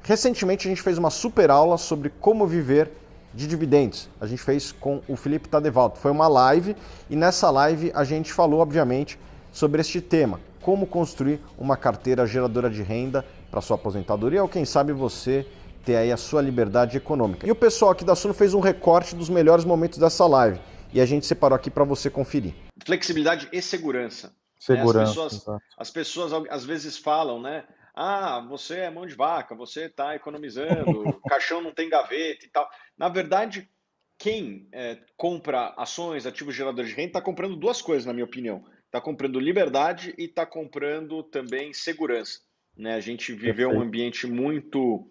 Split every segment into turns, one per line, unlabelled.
Recentemente a gente fez uma super aula sobre como viver de dividendos. A gente fez com o Felipe Tadevalto. Foi uma live e nessa live a gente falou, obviamente, sobre este tema. Como construir uma carteira geradora de renda para sua aposentadoria ou quem sabe você ter aí a sua liberdade econômica. E o pessoal aqui da Suno fez um recorte dos melhores momentos dessa live e a gente separou aqui para você conferir.
Flexibilidade e segurança.
Segurança.
As pessoas às vezes falam, né? Ah, você é mão de vaca, você está economizando, caixão não tem gaveta e tal. Na verdade, quem compra ações, ativos geradores de renda, está comprando duas coisas, na minha opinião. Está comprando liberdade e está comprando também segurança. Né? A gente viveu um ambiente muito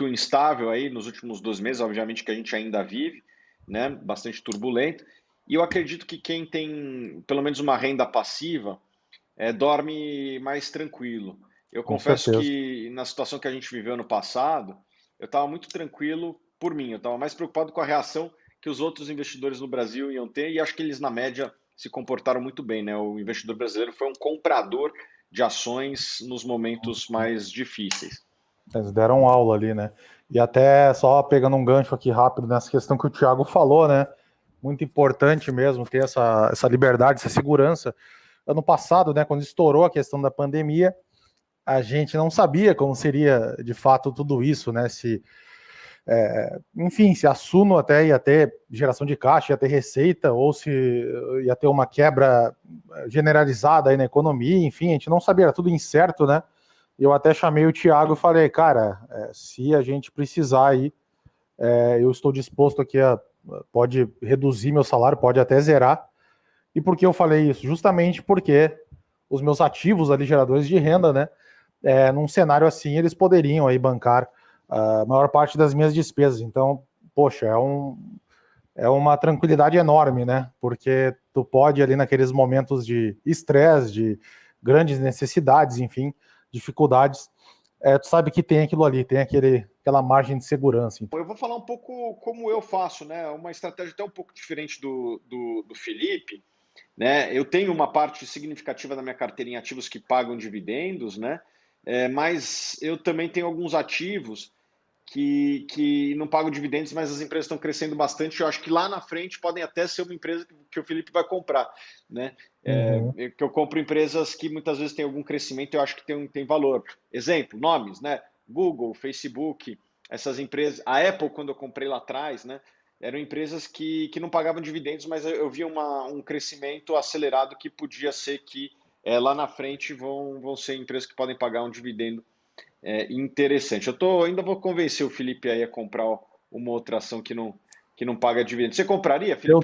instável aí nos últimos 2 meses, obviamente que a gente ainda vive, né? Bastante turbulento. E eu acredito que quem tem pelo menos uma renda passiva dorme mais tranquilo. Eu confesso que na situação que a gente viveu no passado, eu estava muito tranquilo por mim. Eu estava mais preocupado com a reação que os outros investidores no Brasil iam ter e acho que eles, na média, se comportaram muito bem. Né? O investidor brasileiro foi um comprador de ações nos momentos mais difíceis.
Eles deram aula ali, né? E até só pegando um gancho aqui rápido nessa questão que o Thiago falou, né? Muito importante mesmo ter essa liberdade, essa segurança. Ano passado, né, quando estourou a questão da pandemia, a gente não sabia como seria de fato tudo isso, né? Enfim, se a Suno até ia ter geração de caixa, ia ter receita, ou se ia ter uma quebra generalizada aí na economia, enfim, a gente não sabia, era tudo incerto, né? Eu até chamei o Thiago e falei, cara, se a gente precisar aí, eu estou disposto aqui pode reduzir meu salário, pode até zerar. E por que eu falei isso? Justamente porque os meus ativos ali, geradores de renda, né? Num cenário assim, eles poderiam aí bancar a maior parte das minhas despesas. Então, poxa, é uma tranquilidade enorme, né? Porque tu pode ali naqueles momentos de estresse, de grandes necessidades, enfim, dificuldades, tu sabe que tem aquilo ali, tem aquela margem de segurança.
Eu vou falar um pouco como eu faço, né? Uma estratégia até um pouco diferente do Felipe, né? Eu tenho uma parte significativa da minha carteira em ativos que pagam dividendos, né? Mas eu também tenho alguns ativos que não pagam dividendos, mas as empresas estão crescendo bastante. Eu acho que lá na frente podem até ser uma empresa que o Felipe vai comprar, né? Que eu compro empresas que muitas vezes têm algum crescimento, eu acho que tem valor. Exemplo, nomes, né? Google, Facebook, essas empresas. A Apple, quando eu comprei lá atrás, né? Eram empresas que não pagavam dividendos, mas eu via um crescimento acelerado que podia ser que lá na frente vão ser empresas que podem pagar um dividendo interessante. Ainda vou convencer o Felipe aí a comprar uma outra ação que não paga dividendos. Você compraria, Felipe?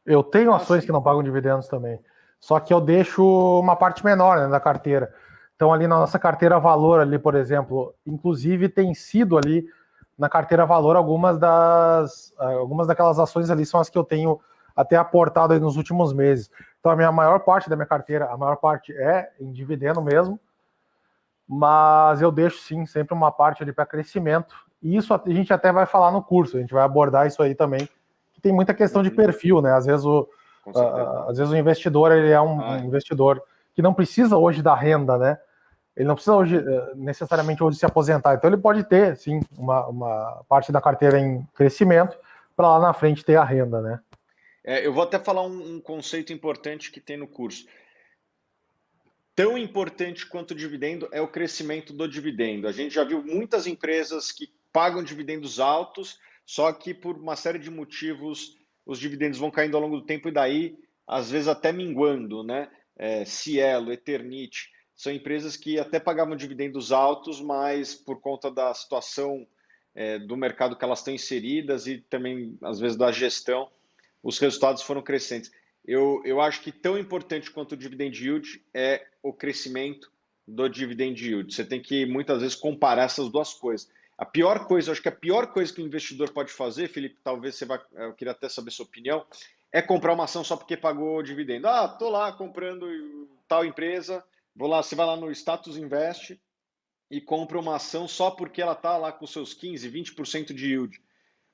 Eu tenho ações que não pagam dividendos também. Só que eu deixo uma parte menor, né, da carteira. Então ali na nossa carteira valor ali, por exemplo, inclusive tem sido ali na carteira valor algumas daquelas ações ali são as que eu tenho até aportado aí nos últimos meses. Então a maior parte da minha carteira, a maior parte é em dividendo mesmo, mas eu deixo sim sempre uma parte ali para crescimento. E isso a gente até vai falar no curso, a gente vai abordar isso aí também, que tem muita questão de perfil, né? Às vezes o investidor ele é um investidor que não precisa hoje da renda, né? Ele não precisa hoje necessariamente hoje se aposentar, então ele pode ter sim uma parte da carteira em crescimento para lá na frente ter a renda, né?
Eu vou até falar um conceito importante que tem no curso. Tão importante quanto o dividendo é o crescimento do dividendo. A gente já viu muitas empresas que pagam dividendos altos, só que por uma série de motivos os dividendos vão caindo ao longo do tempo e daí, às vezes, até minguando, né? Cielo, Eternit, são empresas que até pagavam dividendos altos, mas por conta da situação do mercado que elas estão inseridas e também, às vezes, da gestão, os resultados foram crescentes. Eu acho que tão importante quanto o dividend yield é o crescimento do dividend yield. Você tem que, muitas vezes, comparar essas duas coisas. Acho que a pior coisa que o investidor pode fazer, Felipe, talvez eu queria até saber sua opinião, é comprar uma ação só porque pagou dividendo. Tô lá comprando tal empresa, você vai lá no Status Invest e compra uma ação só porque ela está lá com seus 15, 20% de yield.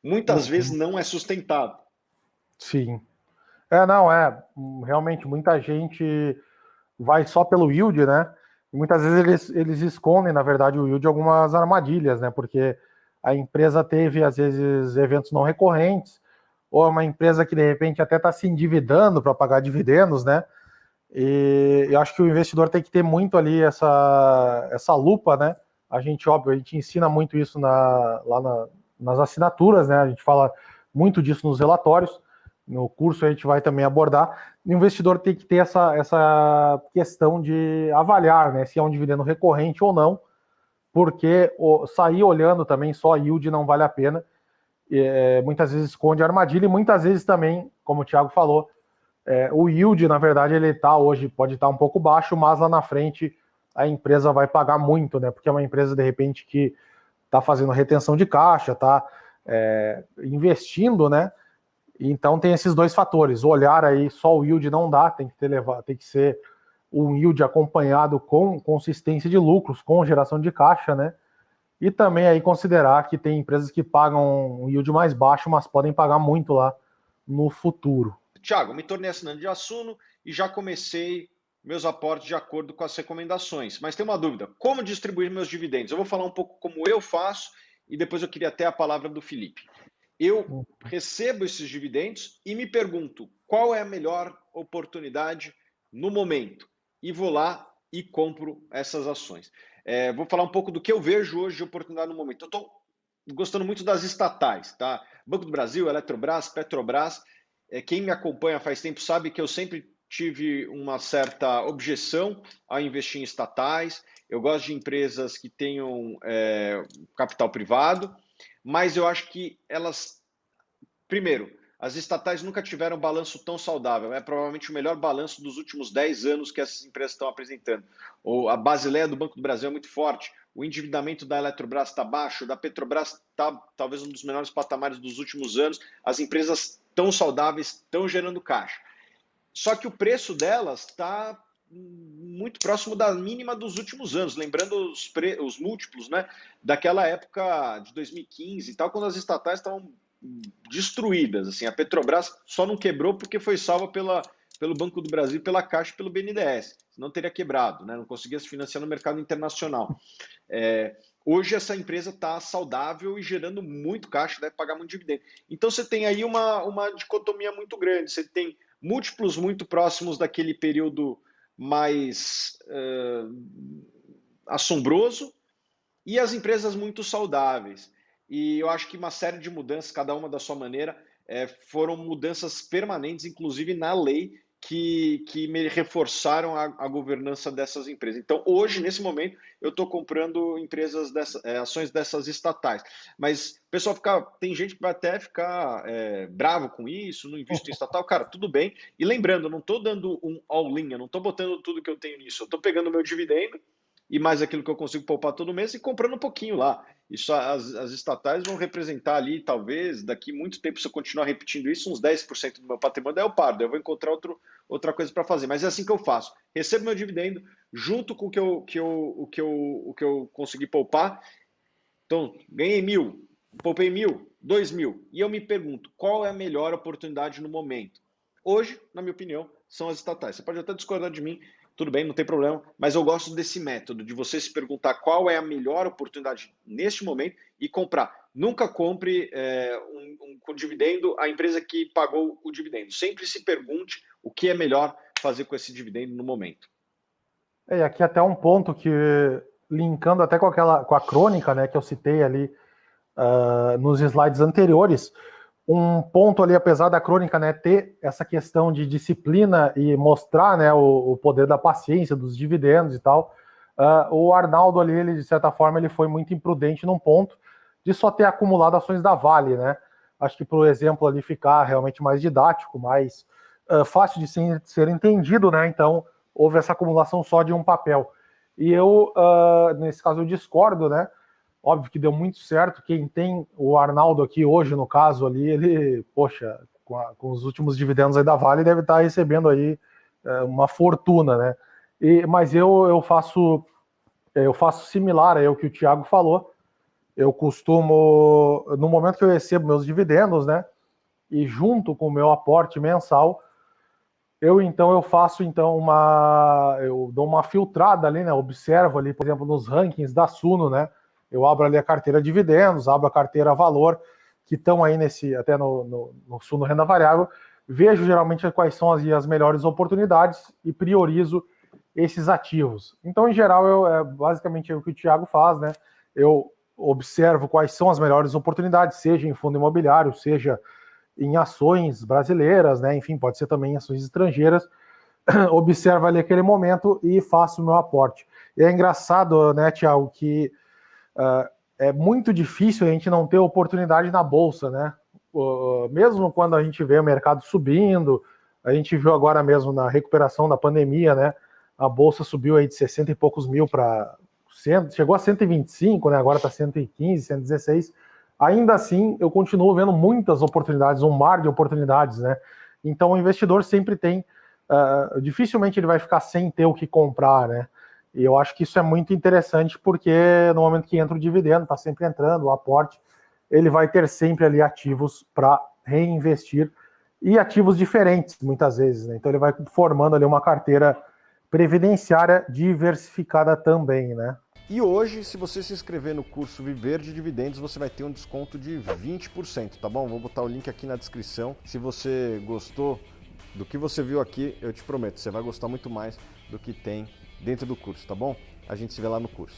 Muitas vezes não é sustentável.
Sim. Realmente muita gente vai só pelo yield, né? muitas vezes eles escondem, na verdade, o yield de algumas armadilhas, né? Porque a empresa teve, às vezes, eventos não recorrentes, ou é uma empresa que, de repente, até está se endividando para pagar dividendos, né? E eu acho que o investidor tem que ter muito ali essa lupa, né? A gente, óbvio, a gente ensina muito isso nas assinaturas, né? A gente fala muito disso nos relatórios, no curso a gente vai também abordar. O investidor tem que ter essa questão de avaliar, né? Se é um dividendo recorrente ou não, porque sair olhando também só yield não vale a pena. Muitas vezes esconde armadilha e muitas vezes também, como o Thiago falou, o yield, na verdade, ele tá hoje, pode estar um pouco baixo, mas lá na frente a empresa vai pagar muito, né? Porque é uma empresa, de repente, que está fazendo retenção de caixa, está investindo, né? Então tem esses dois fatores. Olhar aí, só o yield não dá, tem que ser um yield acompanhado com consistência de lucros, com geração de caixa, né? E também aí considerar que tem empresas que pagam um yield mais baixo, mas podem pagar muito lá no futuro.
Thiago, me tornei assinante de Assuno e já comecei meus aportes de acordo com as recomendações. Mas tem uma dúvida: como distribuir meus dividendos? Eu vou falar um pouco como eu faço e depois eu queria até a palavra do Felipe. Eu recebo esses dividendos e me pergunto qual é a melhor oportunidade no momento. E vou lá e compro essas ações. Vou falar um pouco do que eu vejo hoje de oportunidade no momento. Eu estou gostando muito das estatais, tá? Banco do Brasil, Eletrobras, Petrobras. Quem me acompanha faz tempo sabe que eu sempre tive uma certa objeção a investir em estatais. Eu gosto de empresas que tenham capital privado, mas eu acho que elas, primeiro, as estatais nunca tiveram balanço tão saudável. É provavelmente o melhor balanço dos últimos 10 anos que essas empresas estão apresentando. A Basileia do Banco do Brasil é muito forte. O endividamento da Eletrobras está baixo, da Petrobras está talvez um dos menores patamares dos últimos anos. As empresas tão saudáveis, estão gerando caixa. Só que o preço delas está muito próximo da mínima dos últimos anos, lembrando os múltiplos, né, daquela época de 2015 e tal, quando as estatais estavam destruídas. Assim, a Petrobras só não quebrou porque foi salva pelo Banco do Brasil, pela Caixa e pelo BNDES. Senão teria quebrado, né? Não conseguia se financiar no mercado internacional. Hoje essa empresa está saudável e gerando muito caixa, deve pagar muito dividendo. Então você tem aí uma dicotomia muito grande. Você tem múltiplos muito próximos daquele período mais assombroso e as empresas muito saudáveis. E eu acho que uma série de mudanças, cada uma da sua maneira, foram mudanças permanentes, inclusive na lei, que me reforçaram a governança dessas empresas. Então, hoje, nesse momento, eu estou comprando ações dessas estatais. Mas o pessoal tem gente que vai até ficar bravo com isso, não invisto em estatal. Cara, tudo bem. E lembrando, eu não estou dando um all-in, eu não estou botando tudo que eu tenho nisso. Eu estou pegando o meu dividendo e mais aquilo que eu consigo poupar todo mês e comprando um pouquinho lá. Isso, as estatais vão representar ali, talvez, daqui muito tempo, se eu continuar repetindo isso, uns 10% do meu patrimônio, daí eu paro, daí eu vou encontrar outra coisa para fazer. Mas é assim que eu faço. Recebo meu dividendo, junto com o que eu consegui poupar. Então, ganhei 1.000, poupei 1.000, 2.000. E eu me pergunto, qual é a melhor oportunidade no momento? Hoje, na minha opinião, são as estatais. Você pode até discordar de mim, tudo bem, não tem problema, mas eu gosto desse método, de você se perguntar qual é a melhor oportunidade neste momento e comprar. Nunca compre com dividendo a empresa que pagou o dividendo. Sempre se pergunte o que é melhor fazer com esse dividendo no momento.
E aqui até um ponto que, linkando até com a crônica, né, que eu citei ali nos slides anteriores, um ponto ali, apesar da crônica, né, ter essa questão de disciplina e mostrar, né, o poder da paciência, dos dividendos e tal, o Arnaldo ali, ele, de certa forma, ele foi muito imprudente num ponto de só ter acumulado ações da Vale, né? Acho que, por exemplo, ali ficar realmente mais didático, mais fácil de ser entendido, né? Então, houve essa acumulação só de um papel. E eu, nesse caso, eu discordo, né? Óbvio que deu muito certo. Quem tem o Arnaldo aqui hoje, no caso ali, ele, poxa, com os últimos dividendos aí da Vale, deve estar recebendo aí uma fortuna, né? Mas eu faço similar ao que o Thiago falou. Eu costumo, no momento que eu recebo meus dividendos, né? E junto com o meu aporte mensal, eu faço então eu dou uma filtrada ali, né? Observo ali, por exemplo, nos rankings da Suno, né? Eu abro ali a carteira dividendos, abro a carteira valor, que estão aí até no Suno Renda Variável, vejo geralmente quais são as melhores oportunidades e priorizo esses ativos. Então, em geral, é basicamente o que o Thiago faz, né? Eu observo quais são as melhores oportunidades, seja em fundo imobiliário, seja em ações brasileiras, né? Enfim, pode ser também em ações estrangeiras. Observo ali aquele momento e faço o meu aporte. E é engraçado, né, Thiago, que é muito difícil a gente não ter oportunidade na bolsa, né? Mesmo quando a gente vê o mercado subindo, a gente viu agora mesmo na recuperação da pandemia, né? A bolsa subiu aí de 60 e poucos mil para chegou a 125, né? Agora está 115, 116. Ainda assim, eu continuo vendo muitas oportunidades, um mar de oportunidades, né? Então, o investidor sempre tem, dificilmente ele vai ficar sem ter o que comprar, né? E eu acho que isso é muito interessante porque no momento que entra o dividendo, está sempre entrando, o aporte, ele vai ter sempre ali ativos para reinvestir e ativos diferentes, muitas vezes, né? Então ele vai formando ali uma carteira previdenciária diversificada também, né?
E hoje, se você se inscrever no curso Viver de Dividendos, você vai ter um desconto de 20%, tá bom? Vou botar o link aqui na descrição. Se você gostou do que você viu aqui, eu te prometo, você vai gostar muito mais do que tem dentro do curso, tá bom? A gente se vê lá no curso.